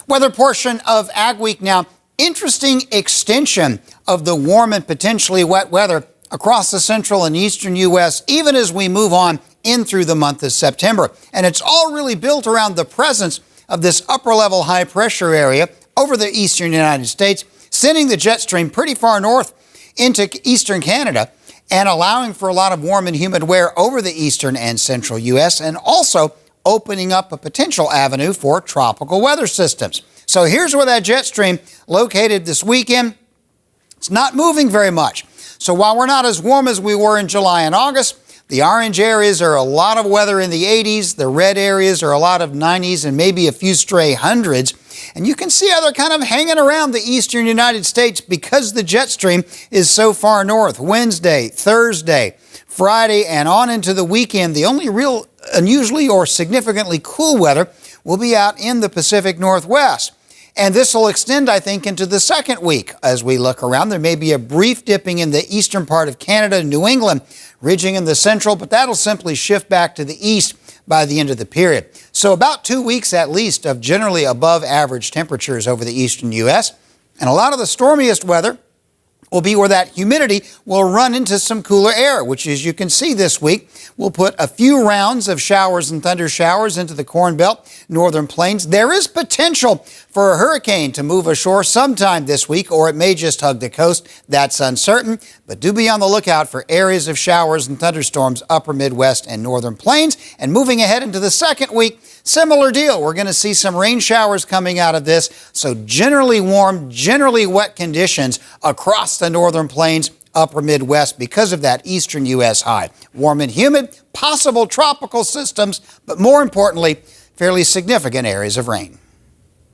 Weather portion of Ag Week now. Interesting extension of the warm and potentially wet weather across the central and eastern U.S. even as we move on in through the month of September. And it's all really built around the presence of this upper-level high-pressure area over the eastern United States, sending the jet stream pretty far north into eastern Canada and allowing for a lot of warm and humid wear over the eastern and central U.S. and also opening up a potential avenue for tropical weather systems. So here's where that jet stream located this weekend. It's not moving very much. So while we're not as warm as we were in July and August, the orange areas are a lot of weather in the 80s. The red areas are a lot of 90s and maybe a few stray hundreds. And you can see how they're kind of hanging around the eastern United States because the jet stream is so far north. Wednesday, Thursday, Friday, and on into the weekend, the only real unusually or significantly cool weather will be out in the Pacific Northwest. And this will extend, I think, into the second week as we look around. There may be a brief dipping in the eastern part of Canada and New England, ridging in the central, but that'll simply shift back to the east by the end of the period. So about 2 weeks at least of generally above average temperatures over the eastern U.S. And a lot of the stormiest weather will be where that humidity will run into some cooler air, which, as you can see this week, will put a few rounds of showers and thunder showers into the Corn Belt, northern plains. There is potential for a hurricane to move ashore sometime this week, or it may just hug the coast. That's uncertain, but do be on the lookout for areas of showers and thunderstorms upper Midwest and northern plains. And moving ahead into the second week, similar deal. We're going to see some rain showers coming out of this. So generally warm, generally wet conditions across the northern plains, upper Midwest because of that eastern U.S. high. Warm and humid, possible tropical systems, but more importantly, fairly significant areas of rain.